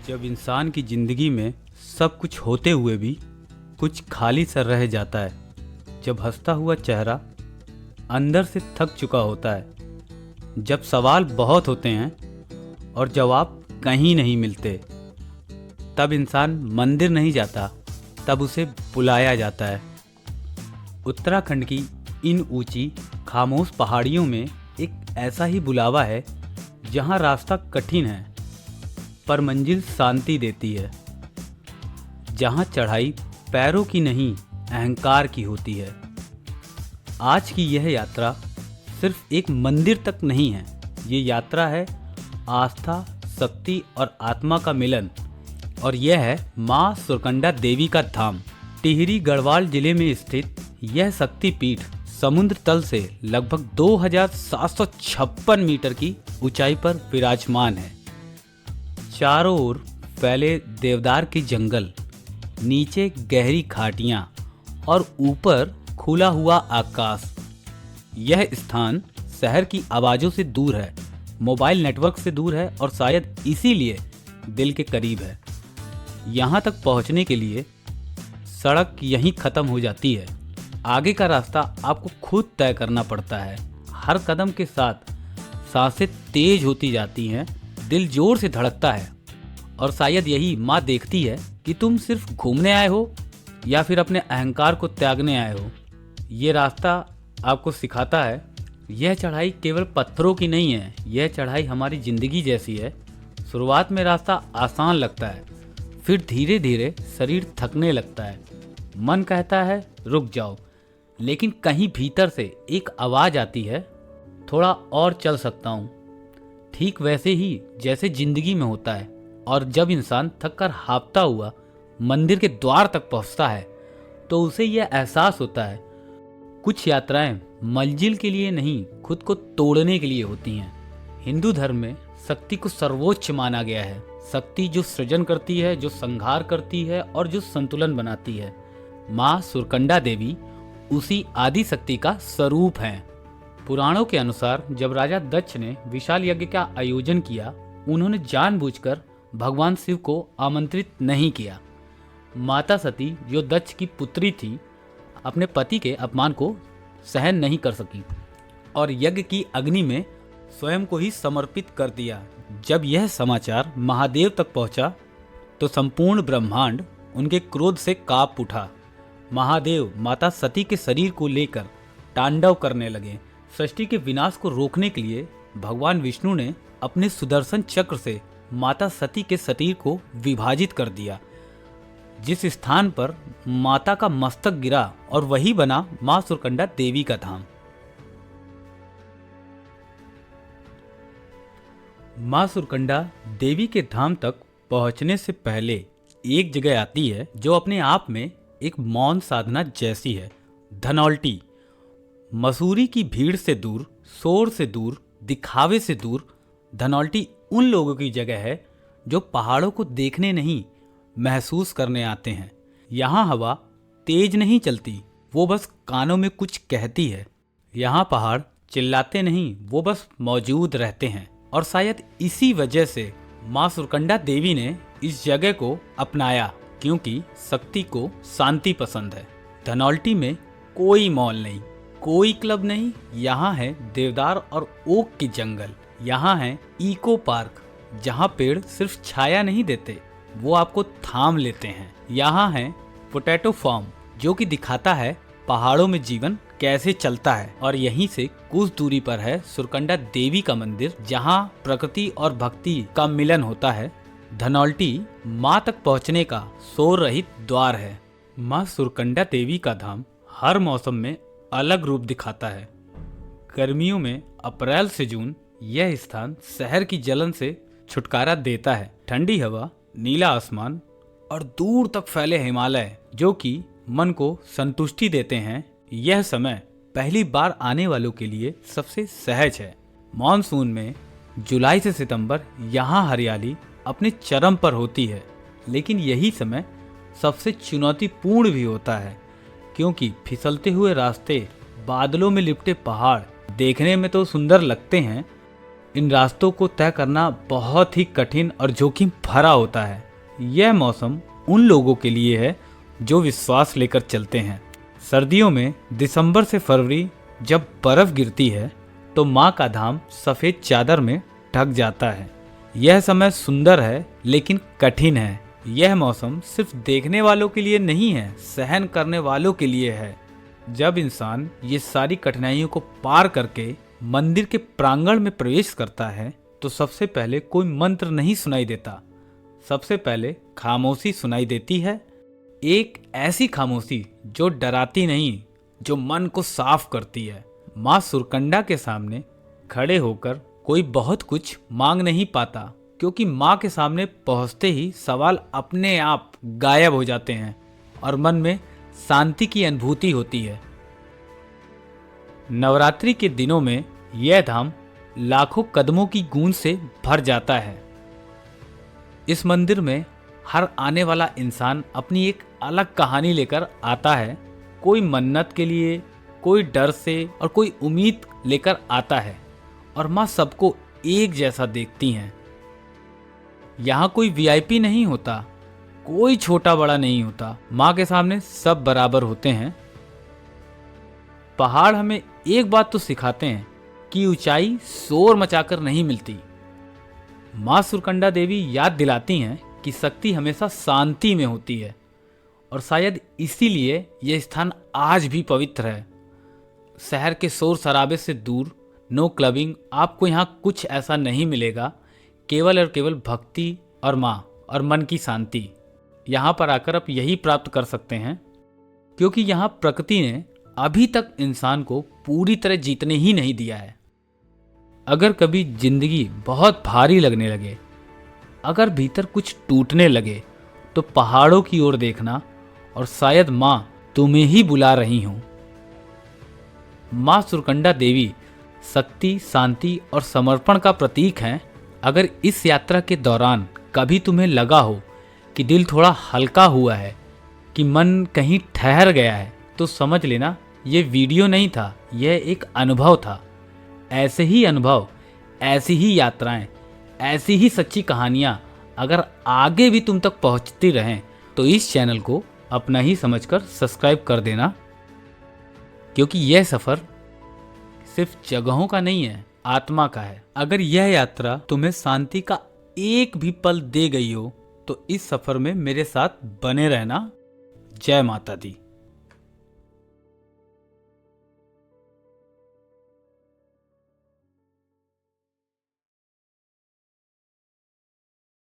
जब इंसान की जिंदगी में सब कुछ होते हुए भी कुछ खाली सा रह जाता है, जब हंसता हुआ चेहरा अंदर से थक चुका होता है, जब सवाल बहुत होते हैं और जवाब कहीं नहीं मिलते, तब इंसान मंदिर नहीं जाता, तब उसे बुलाया जाता है। उत्तराखंड की इन ऊंची खामोश पहाड़ियों में एक ऐसा ही बुलावा है जहां रास्ता कठिन है पर मंजिल शांति देती है, जहां चढ़ाई पैरों की नहीं अहंकार की होती है। आज की यह यात्रा सिर्फ एक मंदिर तक नहीं है, ये यात्रा है आस्था, शक्ति और आत्मा का मिलन। और यह है माँ सुरकंडा देवी का धाम। टिहरी गढ़वाल जिले में स्थित यह शक्तिपीठ समुद्र तल से लगभग 2756 मीटर की ऊंचाई पर विराजमान है। चारों ओर फैले देवदार के जंगल, नीचे गहरी घाटियां और ऊपर खुला हुआ आकाश। यह स्थान शहर की आवाज़ों से दूर है, मोबाइल नेटवर्क से दूर है और शायद इसीलिए दिल के करीब है। यहाँ तक पहुँचने के लिए सड़क यहीं ख़त्म हो जाती है, आगे का रास्ता आपको खुद तय करना पड़ता है। हर कदम के साथ सांसें तेज होती जाती हैं, दिल जोर से धड़कता है और शायद यही माँ देखती है कि तुम सिर्फ घूमने आए हो या फिर अपने अहंकार को त्यागने आए हो। ये रास्ता आपको सिखाता है यह चढ़ाई केवल पत्थरों की नहीं है, यह चढ़ाई हमारी ज़िंदगी जैसी है। शुरुआत में रास्ता आसान लगता है, फिर धीरे धीरे शरीर थकने लगता है, मन कहता है रुक जाओ, लेकिन कहीं भीतर से एक आवाज़ आती है थोड़ा और चल सकता हूँ। ठीक वैसे ही जैसे ज़िंदगी में होता है। और जब इंसान थक कर हाँफता हुआ मंदिर के द्वार तक पहुँचता है तो उसे यह एहसास होता है कुछ यात्राएं मंजिल के लिए नहीं, खुद को तोड़ने के लिए होती हैं। हिंदू धर्म में शक्ति को सर्वोच्च माना गया है, शक्ति जो सृजन करती है, जो संहार करती है और जो संतुलन बनाती है। माँ सुरकंडा देवी उसी आदि शक्ति का स्वरूप हैं। पुराणों के अनुसार जब राजा दक्ष ने विशाल यज्ञ का आयोजन किया, उन्होंने जानबूझकर भगवान शिव को आमंत्रित नहीं किया। माता सती जो दक्ष की पुत्री थी, अपने पति के अपमान को सहन नहीं कर सकी और यज्ञ की अग्नि में स्वयं को ही समर्पित कर दिया। जब यह समाचार महादेव तक पहुंचा तो संपूर्ण ब्रह्मांड उनके क्रोध से कांप उठा। महादेव माता सती के शरीर को लेकर तांडव करने लगे। सृष्टि के विनाश को रोकने के लिए भगवान विष्णु ने अपने सुदर्शन चक्र से माता सती के शरीर को विभाजित कर दिया। जिस स्थान पर माता का मस्तक गिरा और वही बना मां सुरकंडा देवी का धाम। मां सुरकंडा देवी के धाम तक पहुंचने से पहले एक जगह आती है जो अपने आप में एक मौन साधना जैसी है, धनौल्टी। मसूरी की भीड़ से दूर, शोर से दूर, दिखावे से दूर, धनौल्टी उन लोगों की जगह है जो पहाड़ों को देखने नहीं, महसूस करने आते हैं। यहाँ हवा तेज नहीं चलती, वो बस कानों में कुछ कहती है। यहाँ पहाड़ चिल्लाते नहीं, वो बस मौजूद रहते हैं। और शायद इसी वजह से माँ सुरकंडा देवी ने इस जगह को अपनाया, क्योंकि शक्ति को शांति पसंद है। धनौल्टी में कोई मॉल नहीं, कोई क्लब नहीं, यहाँ है देवदार और ओक के जंगल। यहाँ है इको पार्क, जहाँ पेड़ सिर्फ छाया नहीं देते, वो आपको थाम लेते हैं। यहाँ है पोटैटो फार्म, जो कि दिखाता है पहाड़ों में जीवन कैसे चलता है। और यहीं से कुछ दूरी पर है सुरकंडा देवी का मंदिर, जहाँ प्रकृति और भक्ति का मिलन होता है। धनौल्टी माँ तक पहुँचने का शोर रहित द्वार है। माँ सुरकंडा देवी का धाम हर मौसम में अलग रूप दिखाता है। गर्मियों में अप्रैल से जून यह स्थान शहर की जलन से छुटकारा देता है। ठंडी हवा, नीला आसमान और दूर तक फैले हिमालय जो कि मन को संतुष्टि देते हैं। यह समय पहली बार आने वालों के लिए सबसे सहज है। मॉनसून में जुलाई से सितंबर यहाँ हरियाली अपने चरम पर होती है, लेकिन यही समय सबसे चुनौतीपूर्ण भी होता है, क्योंकि फिसलते हुए रास्ते, बादलों में लिपटे पहाड़ देखने में तो सुंदर लगते हैं, इन रास्तों को तय करना बहुत ही कठिन और जोखिम भरा होता है। यह मौसम उन लोगों के लिए है जो विश्वास लेकर चलते हैं। सर्दियों में दिसंबर से फरवरी जब बर्फ गिरती है तो माँ का धाम सफ़ेद चादर में ढक जाता है। यह समय सुंदर है लेकिन कठिन है। यह मौसम सिर्फ देखने वालों के लिए नहीं है, सहन करने वालों के लिए है। जब इंसान ये सारी कठिनाइयों को पार करके मंदिर के प्रांगण में प्रवेश करता है तो सबसे पहले कोई मंत्र नहीं सुनाई देता। सबसे पहले खामोशी सुनाई देती है। एक ऐसी खामोशी जो डराती नहीं, जो मन को साफ करती है। माँ सुरकंडा के सामने खड़े होकर कोई बहुत कुछ मांग नहीं पाता, क्योंकि माँ के सामने पहुँचते ही सवाल अपने आप गायब हो जाते हैं और मन में शांति की अनुभूति होती है। नवरात्रि के दिनों में यह धाम लाखों कदमों की गूंज से भर जाता है। इस मंदिर में हर आने वाला इंसान अपनी एक अलग कहानी लेकर आता है। कोई मन्नत के लिए, कोई डर से और कोई उम्मीद लेकर आता है और माँ सबको एक जैसा देखती हैं। यहाँ कोई वीआईपी नहीं होता, कोई छोटा बड़ा नहीं होता। माँ के सामने सब बराबर होते हैं। पहाड़ हमें एक बात तो सिखाते हैं कि ऊंचाई शोर मचाकर नहीं मिलती। माँ सुरकंडा देवी याद दिलाती हैं कि शक्ति हमेशा शांति में होती है और शायद इसीलिए यह स्थान आज भी पवित्र है। शहर के शोर शराबे से दूर, नो क्लबिंग, आपको यहाँ कुछ ऐसा नहीं मिलेगा। केवल और केवल भक्ति और माँ और मन की शांति। यहाँ पर आकर आप यही प्राप्त कर सकते हैं, क्योंकि यहाँ प्रकृति ने अभी तक इंसान को पूरी तरह जीतने ही नहीं दिया है। अगर कभी जिंदगी बहुत भारी लगने लगे, अगर भीतर कुछ टूटने लगे, तो पहाड़ों की ओर देखना और शायद माँ तुम्हें ही बुला रही हूँ। माँ सुरकंडा देवी शक्ति, शांति और समर्पण का प्रतीक हैं। अगर इस यात्रा के दौरान कभी तुम्हें लगा हो कि दिल थोड़ा हल्का हुआ है, कि मन कहीं ठहर गया है, तो समझ लेना ये वीडियो नहीं था, यह एक अनुभव था। ऐसे ही अनुभव, ऐसी ही यात्राएं, ऐसी ही सच्ची कहानियां अगर आगे भी तुम तक पहुंचती रहें तो इस चैनल को अपना ही समझकर सब्सक्राइब कर देना, क्योंकि यह सफ़र सिर्फ जगहों का नहीं है, आत्मा का है। अगर यह यात्रा तुम्हें शांति का एक भी पल दे गई हो तो इस सफ़र में मेरे साथ बने रहना। जय माता दी।